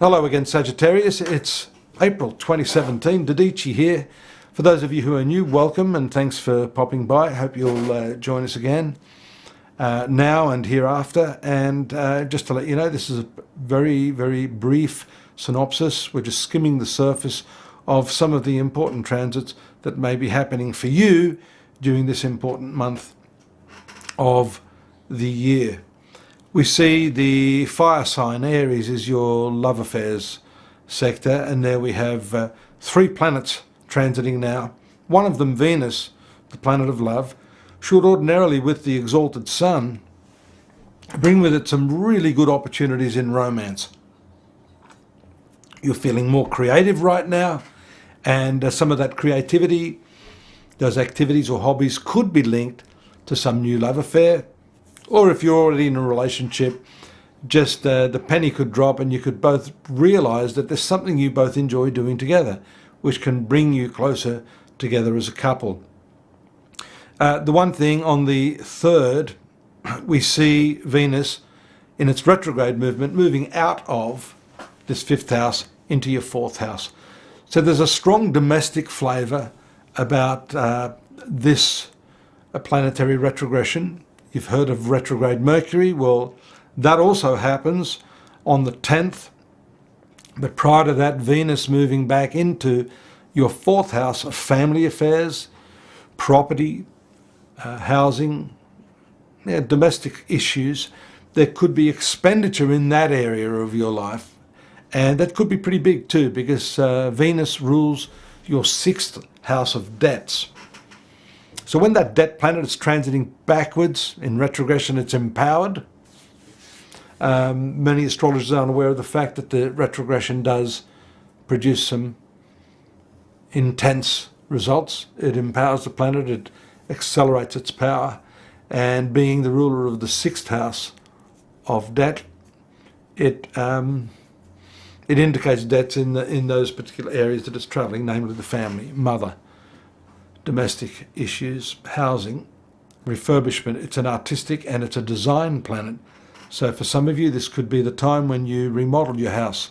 Hello again, Sagittarius. It's April 2017. Dadhichi here. For those of you who are new, welcome and thanks for popping by. I hope you'll join us again now and hereafter. And just to let you know, this is a very, very brief synopsis. We're just skimming the surface of some of the important transits that may be happening for you during this important month of the year. We see the fire sign, Aries, is your love affairs sector, and there we have three planets transiting now. One of them, Venus, the planet of love, should ordinarily, with the exalted sun, bring with it some really good opportunities in romance. You're feeling more creative right now, and some of that creativity, those activities or hobbies could be linked to some new love affair. Or if you're already in a relationship, just the penny could drop and you could both realise that there's something you both enjoy doing together, which can bring you closer together as a couple. The one thing, on the 3rd, we see Venus in its retrograde movement moving out of this 5th house into your 4th house. So there's a strong domestic flavour about this planetary retrogression. You've heard of retrograde Mercury. Well, that also happens on the 10th. But prior to that, Venus moving back into your 4th house of family affairs, property, housing, domestic issues. There could be expenditure in that area of your life. And that could be pretty big too, because Venus rules your 6th house of debts. So when that debt planet is transiting backwards in retrogression, it's empowered. Many astrologers aren't aware of the fact that the retrogression does produce some intense results. It empowers the planet, it accelerates its power, and being the ruler of the 6th house of debt, it indicates debts in those particular areas that it's travelling, namely the family, mother, domestic issues, housing, refurbishment. It's an artistic and it's a design planet. So for some of you, this could be the time when you remodel your house,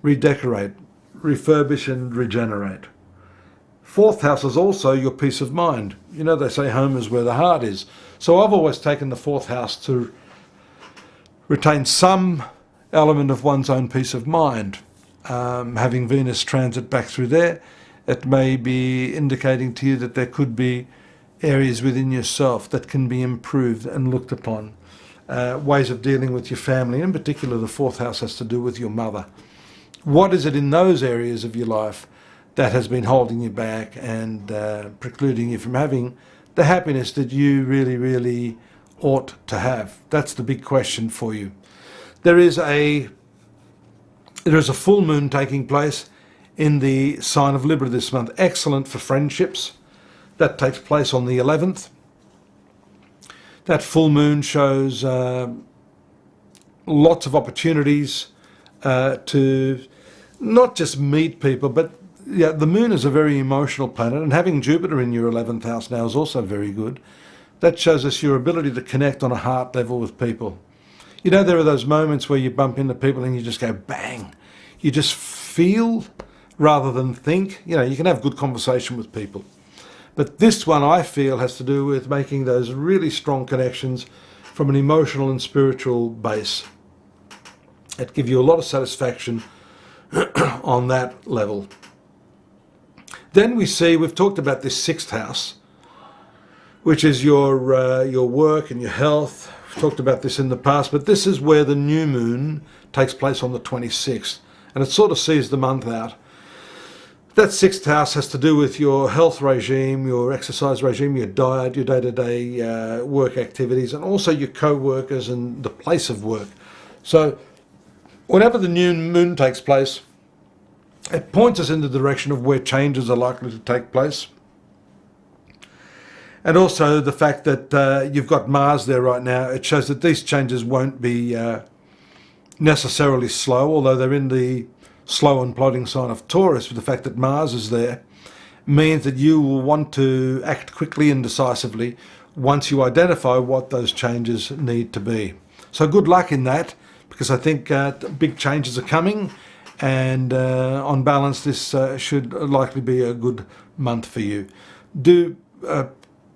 redecorate, refurbish and regenerate. 4th house is also your peace of mind. You know, they say home is where the heart is. So I've always taken the 4th house to retain some element of one's own peace of mind. Having Venus transit back through there, it may be indicating to you that there could be areas within yourself that can be improved and looked upon. Ways of dealing with your family, in particular the 4th house has to do with your mother. What is it in those areas of your life that has been holding you back and precluding you from having the happiness that you really, really ought to have? That's the big question for you. There is a full moon taking place in the sign of Libra this month. Excellent for friendships. That takes place on the 11th. That full moon shows lots of opportunities to not just meet people, but the moon is a very emotional planet, and having Jupiter in your 11th house now is also very good. That shows us your ability to connect on a heart level with people. You know, there are those moments where you bump into people and you just go bang. You just feel rather than think. You know, you can have good conversation with people. But this one, I feel, has to do with making those really strong connections from an emotional and spiritual base. It gives you a lot of satisfaction on that level. Then we see, we've talked about this 6th house, which is your work and your health. We've talked about this in the past, but this is where the new moon takes place on the 26th. And it sort of sees the month out. That 6th house has to do with your health regime, your exercise regime, your diet, your day-to-day work activities, and also your co-workers and the place of work. So whenever the new moon takes place, it points us in the direction of where changes are likely to take place. And also the fact that you've got Mars there right now, it shows that these changes won't be necessarily slow, although they're in the slow and plodding sign of Taurus. But the fact that Mars is there means that you will want to act quickly and decisively once you identify what those changes need to be. So good luck in that, because I think big changes are coming, and on balance this should likely be a good month for you. Do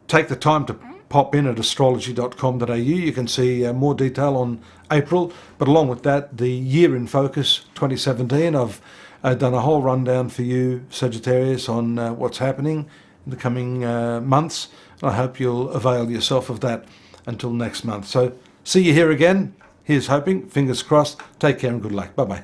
take the time to pop in at astrology.com.au. You can see more detail on April, but along with that, the year in focus 2017. I've done a whole rundown for you, Sagittarius, on what's happening in the coming months. I hope you'll avail yourself of that until next month. So see you here again. Here's hoping, fingers crossed. Take care and good luck. Bye-bye.